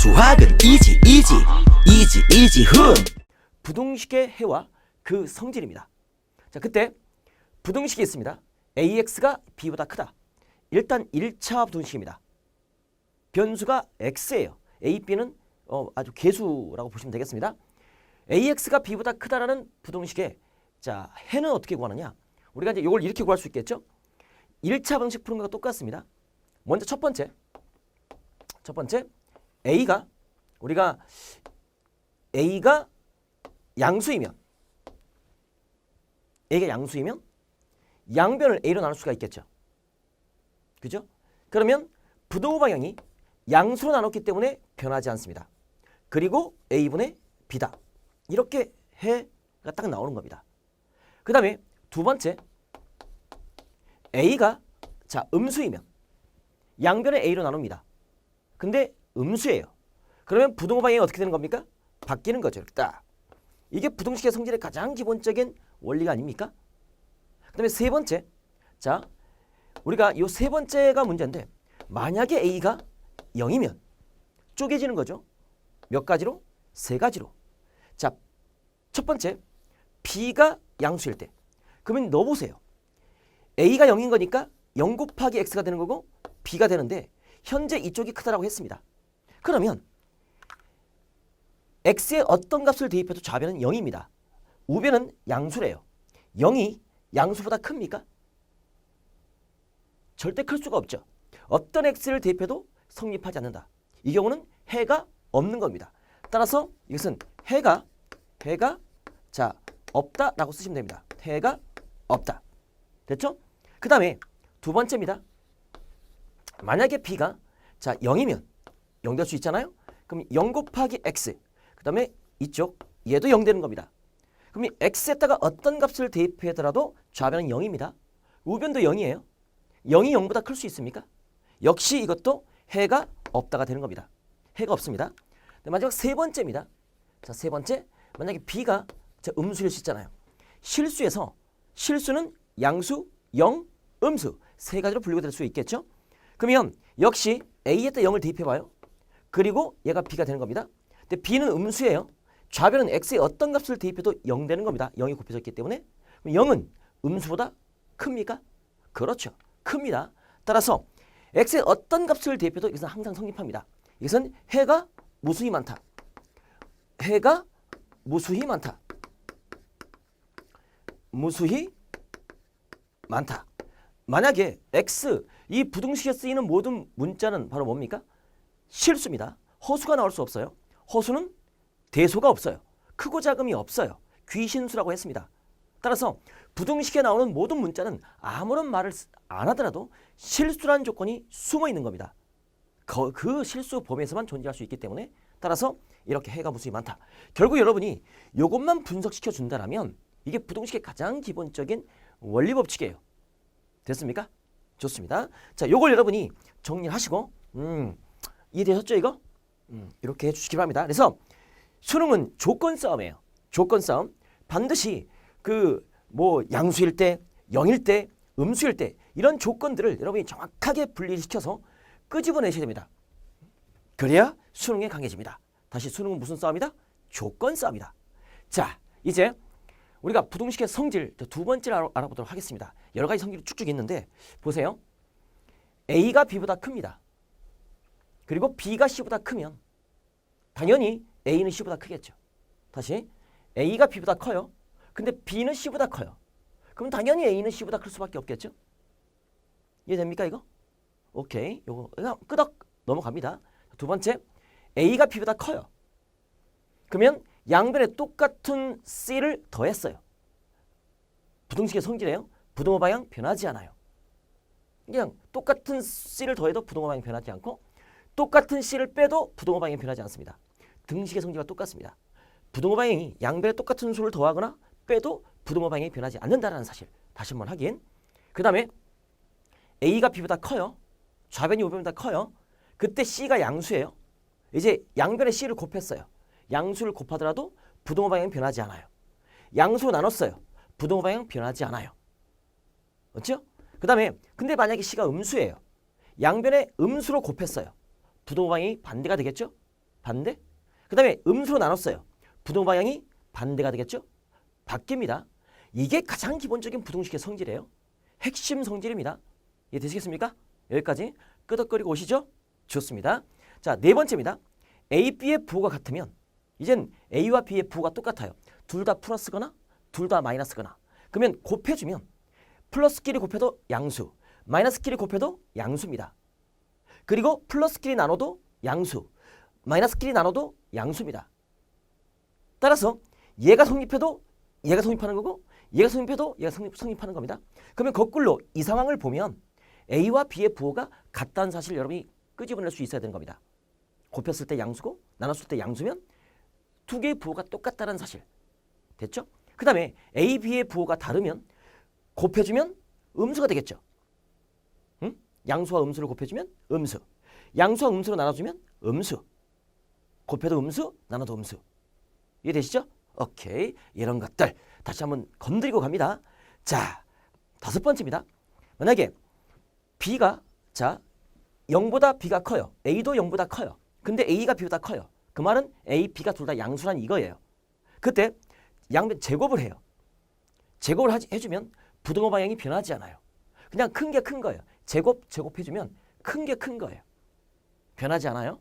수학은 이지 훈. 부등식의 해와 그 성질입니다. 자, 그때 부등식이 있습니다. AX가 B보다 크다. 일단 1차 부등식입니다. 변수가 X예요. A, B는 아주 개수라고 보시면 되겠습니다. AX가 B보다 크다라는 부등식의 자, 해는 어떻게 구하느냐? 우리가 이제 이걸 이렇게 구할 수 있겠죠? 1차 부등식 푸는 것과 똑같습니다. 먼저 첫 번째 A가 우리가 A가 양수이면 양변을 A로 나눌 수가 있겠죠. 그죠? 그러면 부등호 방향이 양수로 나눴기 때문에 변하지 않습니다. 그리고 A분의 B다. 이렇게 해가 딱 나오는 겁니다. 그 다음에 두 번째 A가 자 음수이면 양변을 A로 나눕니다. 근데 음수예요. 그러면 부등호 방향이 어떻게 되는 겁니까? 바뀌는 거죠. 이렇게 딱. 이게 부등식의 성질의 가장 기본적인 원리가 아닙니까? 그 다음에 세 번째 자 우리가 이 세 번째가 문제인데 만약에 A가 0이면 쪼개지는 거죠. 몇 가지로? 세 가지로. 자, 첫 번째 B가 양수일 때 그러면 넣어보세요. A가 0인 거니까 0 곱하기 X가 되는 거고 B가 되는데 현재 이쪽이 크다라고 했습니다. 그러면 X의 어떤 값을 대입해도 좌변은 0입니다. 우변은 양수래요. 0이 양수보다 큽니까? 절대 클 수가 없죠. 어떤 X를 대입해도 성립하지 않는다. 이 경우는 해가 없는 겁니다. 따라서 이것은 해가 자 없다라고 쓰시면 됩니다. 해가 없다. 됐죠? 그 다음에 두 번째입니다. 만약에 B가 자 0이면 0 될 수 있잖아요. 그럼 0 곱하기 X 그 다음에 이쪽 얘도 0 되는 겁니다. 그럼 이 X에다가 어떤 값을 대입하더라도 좌변은 0입니다. 우변도 0이에요. 0이 0보다 클 수 있습니까? 역시 이것도 해가 없다가 되는 겁니다. 해가 없습니다. 마지막 세 번째입니다. 자, 세 번째 만약에 B가 자, 음수일 수 있잖아요. 실수에서 실수는 양수, 영, 음수 세 가지로 분류가 될 수 있겠죠? 그러면 역시 A에다 0을 대입해봐요. 그리고 얘가 B가 되는 겁니다. 근데 B는 음수예요. 좌변은 X의 어떤 값을 대입해도 0 되는 겁니다. 0이 곱해져 있기 때문에. 그럼 0은 음수보다 큽니까? 그렇죠. 큽니다. 따라서 X의 어떤 값을 대입해도 이것은 항상 성립합니다. 이것은 해가 무수히 많다. 해가 무수히 많다. 무수히 많다. 만약에 X, 이 부등식에 쓰이는 모든 문자는 바로 뭡니까? 실수입니다. 허수가 나올 수 없어요. 허수는 대소가 없어요. 크고 작음이 없어요. 귀신수라고 했습니다. 따라서 부등식에 나오는 모든 문자는 아무런 말을 안 하더라도 실수라는 조건이 숨어 있는 겁니다. 그 실수 범위에서만 존재할 수 있기 때문에 따라서 이렇게 해가 무수히 많다. 결국 여러분이 이것만 분석시켜 준다면 이게 부등식의 가장 기본적인 원리 법칙이에요. 됐습니까? 좋습니다. 자, 요걸 여러분이 정리하시고 이해되셨죠 이거? 이렇게 해주시기 바랍니다. 그래서 수능은 조건 싸움이에요. 조건 싸움. 반드시 그 뭐 양수일 때, 0일 때, 음수일 때 이런 조건들을 여러분이 정확하게 분리시켜서 끄집어내셔야 됩니다. 그래야 수능에 강해집니다. 다시 수능은 무슨 싸움이다? 조건 싸움이다. 자, 이제 우리가 부등식의 성질 두 번째를 알아보도록 하겠습니다. 여러 가지 성질이 쭉쭉 있는데 보세요. A가 B보다 큽니다. 그리고 B가 C보다 크면 당연히 A는 C보다 크겠죠. 다시 A가 B보다 커요. 근데 B는 C보다 커요. 그럼 당연히 A는 C보다 클 수밖에 없겠죠. 이해됩니까 이거? 오케이. 요거 그냥 끄덕 넘어갑니다. 두 번째 A가 B보다 커요. 그러면 양변에 똑같은 C를 더했어요. 부등식의 성질이에요. 부등호 방향 변하지 않아요. 그냥 똑같은 C를 더해도 부등호 방향 변하지 않고 똑같은 C를 빼도 부등호 방향이 변하지 않습니다. 등식의 성질과 똑같습니다. 부등호 방향이 양변에 똑같은 수를 더하거나 빼도 부등호 방향이 변하지 않는다는 사실 다시 한번 확인. 그 다음에 A가 B보다 커요. 좌변이 우변보다 커요. 그때 C가 양수예요. 이제 양변에 C를 곱했어요. 양수를 곱하더라도 부등호 방향이 변하지 않아요. 양수로 나눴어요. 부등호 방향 변하지 않아요. 그렇죠? 그 다음에 근데 만약에 C가 음수예요. 양변에 음수로 곱했어요. 부등호 방향이 반대가 되겠죠? 반대. 그 다음에 음수로 나눴어요. 부동 방향이 반대가 되겠죠? 바뀝니다. 이게 가장 기본적인 부등식의 성질이에요. 핵심 성질입니다. 이해되시겠습니까? 여기까지 끄덕거리고 오시죠? 좋습니다. 자, 네 번째입니다. A, B의 부호가 같으면 이젠 A와 B의 부호가 똑같아요. 둘 다 플러스거나 둘 다 마이너스거나. 그러면 곱해주면 플러스끼리 곱해도 양수, 마이너스끼리 곱해도 양수입니다. 그리고 플러스끼리 나눠도 양수, 마이너스끼리 나눠도 양수입니다. 따라서 얘가 성립해도 얘가 성립하는 거고 얘가 성립해도 얘가 성립하는 겁니다. 그러면 거꾸로 이 상황을 보면 A와 B의 부호가 같다는 사실을 여러분이 끄집어낼 수 있어야 되는 겁니다. 곱했을 때 양수고 나눴을 때 양수면 두 개의 부호가 똑같다는 사실. 됐죠? 그 다음에 A, B의 부호가 다르면 곱해주면 음수가 되겠죠. 응? 양수와 음수를 곱해주면 음수. 양수와 음수로 나눠주면 음수. 곱해도 음수, 나눠도 음수. 이해되시죠? 오케이. 이런 것들 다시 한번 건드리고 갑니다. 자, 다섯 번째입니다. 만약에 B가 0보다 B가 커요. A도 0보다 커요. 근데 A가 B보다 커요. 그 말은 A, B가 둘 다 양수란 이거예요. 그때 양변 제곱을 해요. 제곱을 해주면 부등호 방향이 변하지 않아요. 그냥 큰 게 큰 거예요. 제곱해주면 큰 게 큰 거예요. 변하지 않아요.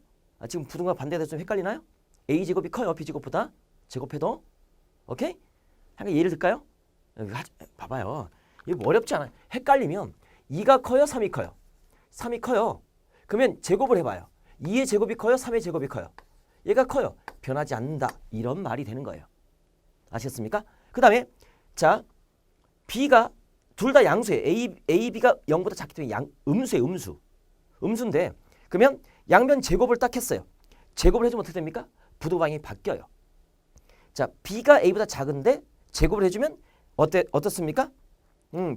지금 부등호가 반대돼서 좀 헷갈리나요? A 제곱이 커요. B 제곱보다. 제곱해도. 오케이? 한번 예를 들까요? 봐봐요. 이거 뭐 어렵지 않아요. 헷갈리면 2가 커요? 3이 커요? 3이 커요. 그러면 제곱을 해봐요. 2의 제곱이 커요? 3의 제곱이 커요? 얘가 커요. 변하지 않는다. 이런 말이 되는 거예요. 아시겠습니까? 그 다음에 자 B가 둘 다 양수예요. A, B가 0보다 작기 때문에 음수예요. 음수인데 그러면 양변 제곱을 딱 했어요. 제곱을 해주면 어떻게 됩니까? 부등호방향이 바뀌어요. 자, B가 A보다 작은데 제곱을 해주면 어떻습니까?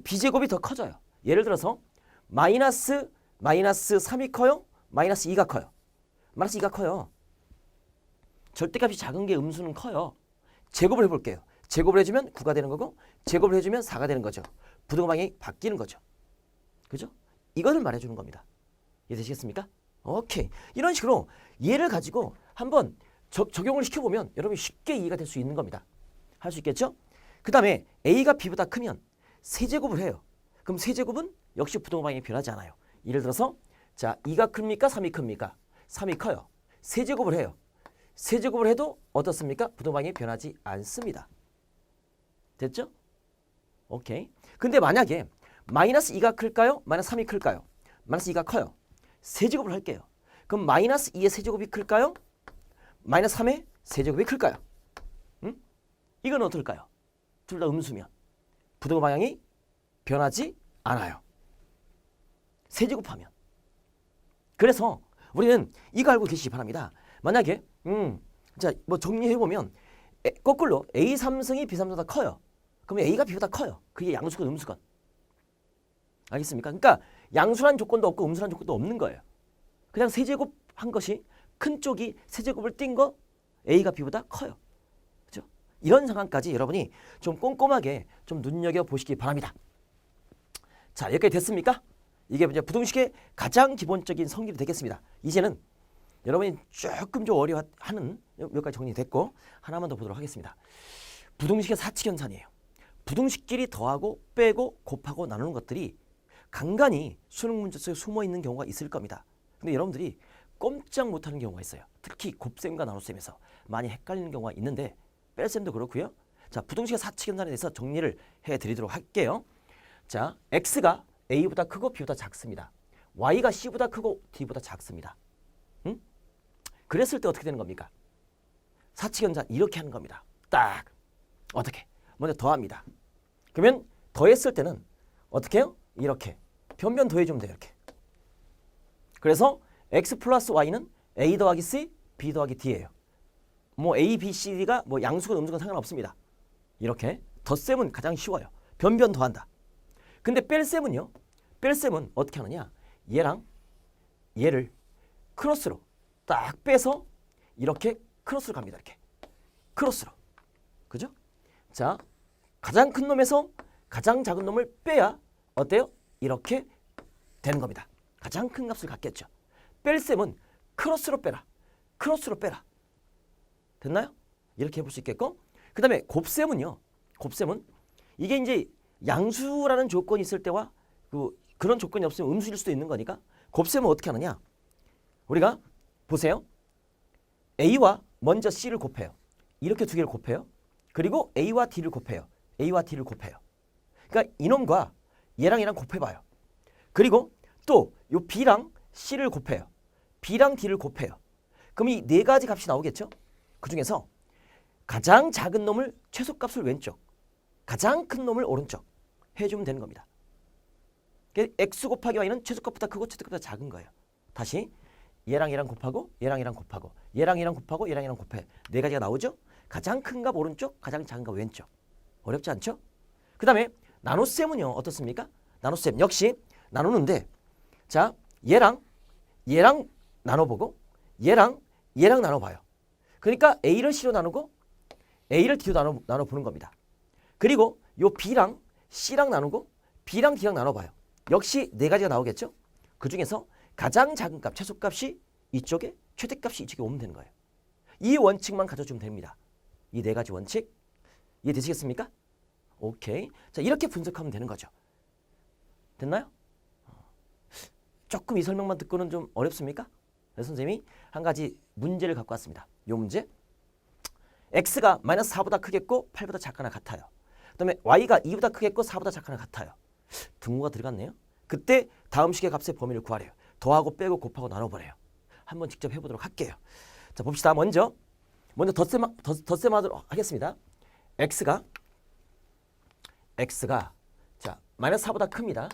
B제곱이 더 커져요. 예를 들어서 마이너스 3이 커요? 마이너스 2가 커요? 마이너스 2가 커요. 절대값이 작은 게 음수는 커요. 제곱을 해볼게요. 제곱을 해주면 9가 되는 거고 제곱을 해주면 4가 되는 거죠. 부등호방향이 바뀌는 거죠. 그죠? 이거를 말해주는 겁니다. 이해되시겠습니까? 오케이. 이런 식으로 얘를 가지고 한번 적용을 시켜보면 여러분이 쉽게 이해가 될 수 있는 겁니다. 할 수 있겠죠? 그 다음에 A가 B보다 크면 세제곱을 해요. 그럼 세제곱은 역시 부등호방향이 변하지 않아요. 예를 들어서 자 2가 큽니까? 3이 큽니까? 3이 커요. 세제곱을 해요. 세제곱을 해도 어떻습니까? 부등호방향이 변하지 않습니다. 됐죠? 오케이. 근데 만약에 마이너스 2가 클까요? 마이너스 3이 클까요? 마이너스 2가 커요. 세제곱을 할게요. 그럼 마이너스 2의 세제곱이 클까요? 마이너스 3의 세제곱이 클까요? 응? 이건 어떨까요? 둘 다 음수면 부등호 방향이 변하지 않아요. 세제곱하면. 그래서 우리는 이거 알고 계시기 바랍니다. 만약에 자, 뭐 정리해보면 거꾸로 A3승이 B3보다 커요. 그러면 A가 B보다 커요. 그게 양수건 음수건. 알겠습니까? 그러니까 양수란 조건도 없고 음수란 조건도 없는 거예요. 그냥 세제곱 한 것이 큰 쪽이 세제곱을 띈 거 A가 B보다 커요. 그렇죠? 이런 상황까지 여러분이 좀 꼼꼼하게 좀 눈여겨보시기 바랍니다. 자, 여기까지 됐습니까? 이게 이제 부등식의 가장 기본적인 성질이 되겠습니다. 이제는 여러분이 조금 좀 어려워하는 여기까지 정리됐고 하나만 더 보도록 하겠습니다. 부등식의 사칙연산이에요. 부등식끼리 더하고 빼고 곱하고 나누는 것들이 간간히 수능 문제 속에 숨어있는 경우가 있을 겁니다. 근데 여러분들이 꼼짝 못하는 경우가 있어요. 특히 곱셈과 나눗셈에서 많이 헷갈리는 경우가 있는데 뺄셈도 그렇고요. 자, 부등식의 사칙연산에 대해서 정리를 해드리도록 할게요. 자, X가 A보다 크고 B보다 작습니다. Y가 C보다 크고 D보다 작습니다. 응? 그랬을 때 어떻게 되는 겁니까? 사칙연산 이렇게 하는 겁니다. 딱 어떻게? 먼저 더합니다. 그러면 더했을 때는 어떻게 해요? 이렇게 변변 더해주면 돼요. 이렇게. 그래서 X 플러스 Y는 A 더하기 C, B 더하기 D예요. 뭐 A, B, C, D가 뭐 양수건 음수건 상관없습니다. 이렇게 덧셈은 가장 쉬워요. 변변 더한다. 근데 뺄셈은요. 뺄셈은 어떻게 하느냐. 얘랑 얘를 크로스로 딱 빼서 이렇게 크로스로 갑니다. 이렇게. 크로스로. 그죠? 자, 가장 큰 놈에서 가장 작은 놈을 빼야 어때요? 이렇게 되는 겁니다. 가장 큰 값을 갖겠죠. 뺄셈은 크로스로 빼라. 크로스로 빼라. 됐나요? 이렇게 해볼 수 있겠고, 그 다음에 곱셈은요. 곱셈은 이게 이제 양수라는 조건이 있을 때와 그런 조건이 없으면 음수일 수도 있는 거니까 곱셈은 어떻게 하느냐. 우리가 보세요. A와 먼저 C를 곱해요. 이렇게 두 개를 곱해요. 그리고 A와 D를 곱해요. A와 D를 곱해요. 그러니까 이놈과 얘랑 곱해봐요. 그리고 또 요 B랑 C를 곱해요. B랑 D를 곱해요. 그럼 이 네 가지 값이 나오겠죠? 그 중에서 가장 작은 놈을 최소값을 왼쪽, 가장 큰 놈을 오른쪽 해주면 되는 겁니다. x 곱하기 y는 최소값보다 크고 최소값보다 작은 거예요. 다시 얘랑 곱하고 얘랑 곱하고 얘랑 곱하고 얘랑 곱해. 네 가지가 나오죠? 가장 큰 값 오른쪽, 가장 작은 값 왼쪽. 어렵지 않죠? 그 다음에 나눗셈은요. 어떻습니까? 나눗셈 역시 나누는데, 자, 얘랑 나눠보고 얘랑 나눠봐요. 그러니까 A를 C로 나누고 A를 D로 나눠보는 겁니다. 그리고 요 B랑 C랑 나누고 B랑 D랑 나눠봐요. 역시 네 가지가 나오겠죠? 그 중에서 가장 작은 값, 최소값이 이쪽에, 최대값이 이쪽에 오면 되는 거예요. 이 원칙만 가져주면 됩니다. 이 네 가지 원칙 이해되시겠습니까? 오케이. 자, 이렇게 분석하면 되는 거죠. 됐나요? 조금 이 설명만 듣고는 좀 어렵습니까? 그래서 선생님이 한 가지 문제를 갖고 왔습니다. 이 문제. x가 마이너스 4보다 크겠고 8보다 작거나 같아요. 그 다음에 y가 2보다 크겠고 4보다 작거나 같아요. 등호가 들어갔네요. 그때 다음 식의 값의 범위를 구하래요. 더하고 빼고 곱하고 나눠보래요. 한번 직접 해보도록 할게요. 자, 봅시다. 먼저 덧셈하도록 하겠습니다. x가 자 마이너스 4보다 큽니다.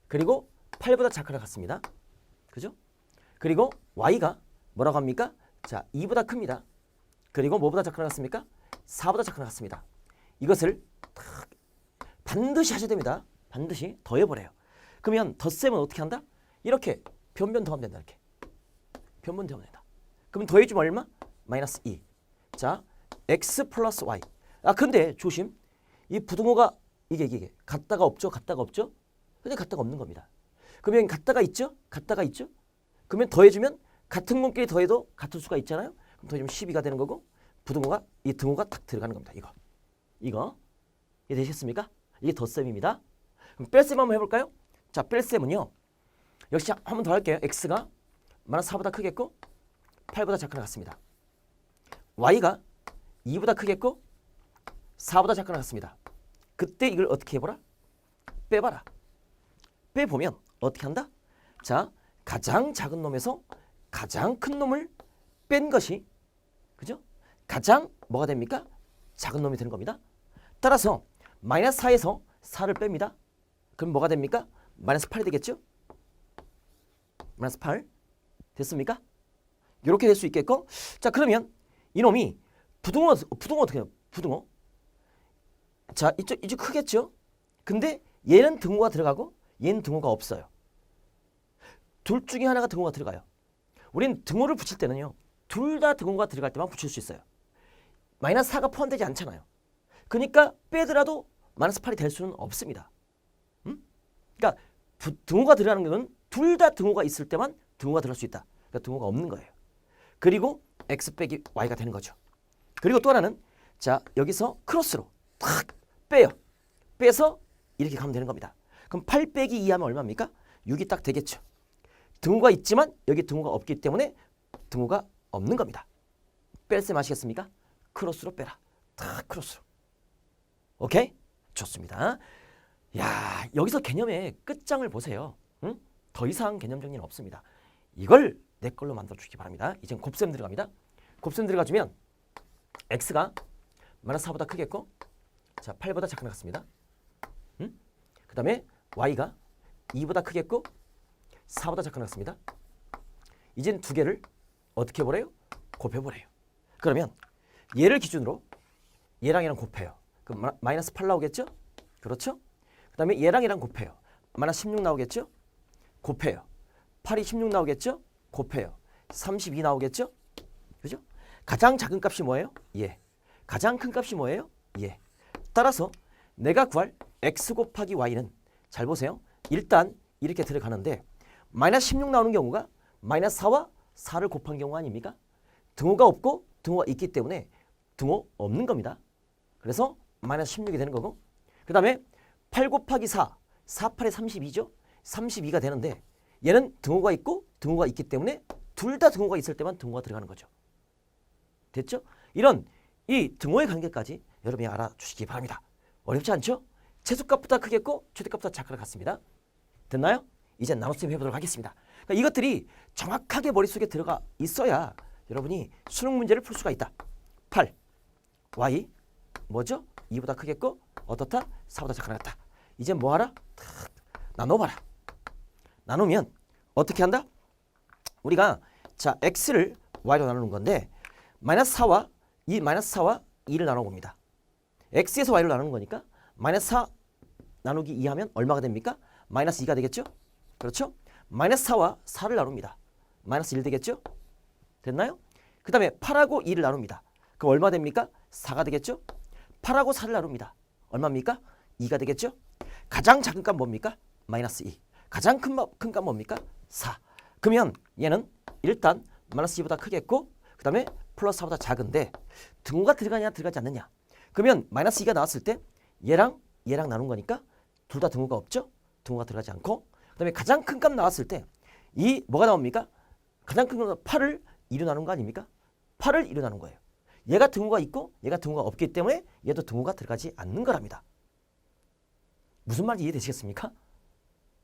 그리고 8보다 작거나 같습니다. 그죠? 그리고 y가 뭐라고 합니까? 자, 2보다 큽니다. 그리고 뭐보다 작거나 같습니까? 4보다 작거나 같습니다. 이것을 반드시 하셔야 됩니다. 반드시 더해보래요. 그러면 덧셈은 어떻게 한다? 이렇게 변변 더하면 된다. 이렇게 변변 더하면 된다. 그럼 더해주면 얼마? 마이너스 2. 자, x 플러스 y. 아, 근데 조심. 이 부등호가 이게 같다가 없죠? 같다가 없죠? 근데 같다가 없는 겁니다. 그러면 같다가 있죠? 같다가 있죠? 그러면 더해주면 같은 놈끼리 더해도 같을 수가 있잖아요. 그럼 더해주면 12가 되는 거고, 부등호가 이 등호가 딱 들어가는 겁니다. 이거 이해되셨습니까? 이게 덧셈입니다. 그럼 뺄셈 한번 해볼까요? 자, 뺄셈은요. 역시 한 번 더 할게요. x가 마이너스 4보다 크겠고 8보다 작거나 같습니다. y가 2보다 크겠고 4보다 작거나 같습니다. 그때 이걸 어떻게 해보라? 빼봐라. 빼보면 어떻게 한다? 자, 가장 작은 놈에서 가장 큰 놈을 뺀 것이, 그죠? 가장 뭐가 됩니까? 작은 놈이 되는 겁니다. 따라서 마이너스 4에서 4를 뺍니다. 그럼 뭐가 됩니까? 마이너스 8이 되겠죠? 마이너스 8 됐습니까? 이렇게 될 수 있겠고, 자, 그러면 이놈이 부등호 어떻게 해요? 부등호. 자, 이쪽 크겠죠? 근데 얘는 등호가 들어가고 얘는 등호가 없어요. 둘 중에 하나가 등호가 들어가요. 우린 등호를 붙일 때는요, 둘 다 등호가 들어갈 때만 붙일 수 있어요. 마이너스 4가 포함되지 않잖아요. 그러니까 빼더라도 마이너스 8이 될 수는 없습니다. 그러니까 등호가 들어가는 것은 둘 다 등호가 있을 때만 등호가 들어갈 수 있다. 그러니까 등호가 없는 거예요. 그리고 x 빼기 y가 되는 거죠. 그리고 또 하나는, 자, 여기서 크로스로 탁 빼요. 빼서 이렇게 가면 되는 겁니다. 그럼 8 빼기 2 하면 얼마입니까? 6이 딱 되겠죠. 등호가 있지만 여기 등호가 없기 때문에 등호가 없는 겁니다. 뺄셈 아시겠습니까? 크로스로 빼라. 탁 크로스로. 오케이? 좋습니다. 야, 여기서 개념의 끝장을 보세요. 응? 더 이상 개념 정리는 없습니다. 이걸 내 걸로 만들어 주시기 바랍니다. 이제 곱셈 들어갑니다. 곱셈 들어가주면 x가 마이너스 4보다 크겠고, 자, 8보다 작거나 같습니다. 그 다음에 y가 2보다 크겠고 4보다 작거나 같습니다. 이젠 두 개를 어떻게 해보래요? 곱해보래요. 그러면 얘를 기준으로 얘랑 곱해요. 그럼 마이너스 8 나오겠죠? 그렇죠? 그 다음에 얘랑 곱해요. 마이너스 16 나오겠죠? 곱해요. 8이 16 나오겠죠? 곱해요. 32 나오겠죠? 그죠? 가장 작은 값이 뭐예요? 예. 가장 큰 값이 뭐예요? 예. 따라서 내가 구할 x 곱하기 y는, 잘 보세요. 일단 이렇게 들어가는데 마이너스 16 나오는 경우가 마이너스 4와 4를 곱한 경우 아닙니까? 등호가 없고 등호가 있기 때문에 등호 없는 겁니다. 그래서 마이너스 16이 되는 거고, 그 다음에 8 곱하기 4, 4, 8에 32죠. 32가 되는데 얘는 등호가 있고 등호가 있기 때문에 둘 다 등호가 있을 때만 등호가 들어가는 거죠. 됐죠? 이런 이 등호의 관계까지 여러분이 알아주시기 바랍니다. 어렵지 않죠? 최소값보다 크겠고 최대값보다 작거나 같습니다. 됐나요? 이제 나눗셈 해보도록 하겠습니다. 그러니까 이것들이 정확하게 머릿속에 들어가 있어야 여러분이 수능 문제를 풀 수가 있다. 8, y 뭐죠? 2보다 크겠고 어떻다? 4보다 작거나 같다. 이제 뭐하라? 나눠봐라. 나누면 어떻게 한다? 우리가 자 x를 y로 나누는 건데 마이너스 4와 2를 나눠봅니다. x에서 y로 나누는 거니까 마이너스 4 나누기 2 하면 얼마가 됩니까? 마이너스 2가 되겠죠? 그렇죠? 마이너스 4와 4를 나눕니다. 마이너스 1 되겠죠? 됐나요? 그 다음에 8하고 2를 나눕니다. 그럼 얼마 됩니까? 4가 되겠죠? 8하고 4를 나눕니다. 얼마입니까? 2가 되겠죠? 가장 작은 값 뭡니까? 마이너스 2. 가장 큰 값 뭡니까? 4. 그러면 얘는 일단 마이너스 2보다 크겠고 그 다음에 플러스 4보다 작은데 등호가 들어가냐 들어가지 않느냐. 그러면 마이너스 2가 나왔을 때 얘랑 나눈 거니까 둘 다 등호가 없죠? 등호가 들어가지 않고 그 다음에 가장 큰 값 나왔을 때 이 뭐가 나옵니까? 가장 큰 값 8을 2로 나눈 거 아닙니까? 8을 2로 나눈 거예요. 얘가 등호가 있고 얘가 등호가 없기 때문에 얘도 등호가 들어가지 않는 거랍니다. 무슨 말인지 이해되시겠습니까?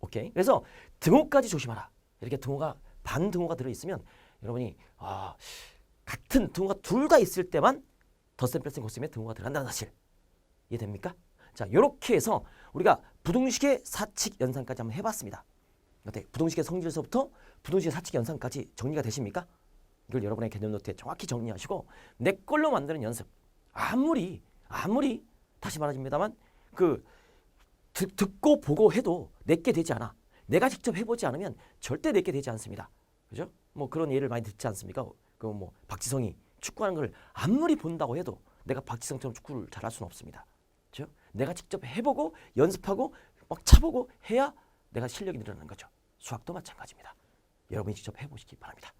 오케이. 그래서 등호까지 조심하라. 이렇게 등호가 반등호가 들어있으면 여러분이 같은 등호가 둘 다 있을 때만 덧셈 뺄셈 곱셈에 등호가 들어간다는 사실 이해됩니까? 자, 이렇게 해서 우리가 부등식의 사칙 연산까지 한번 해봤습니다. 어때? 부등식의 성질서부터 부등식의 사칙 연산까지 정리가 되십니까? 이걸 여러분의 개념 노트에 정확히 정리하시고 내 걸로 만드는 연습. 아무리 다시 말하십니다만 듣고 보고 해도 내게 되지 않아. 내가 직접 해보지 않으면 절대 내게 되지 않습니다. 그죠? 뭐 그런 예를 많이 듣지 않습니까? 그 뭐 박지성이 축구하는 걸 아무리 본다고 해도 내가 박지성처럼 축구를 잘할 수는 없습니다. 그죠? 내가 직접 해보고 연습하고 막 차보고 해야 내가 실력이 늘어나는 거죠. 수학도 마찬가지입니다. 여러분이 직접 해보시기 바랍니다.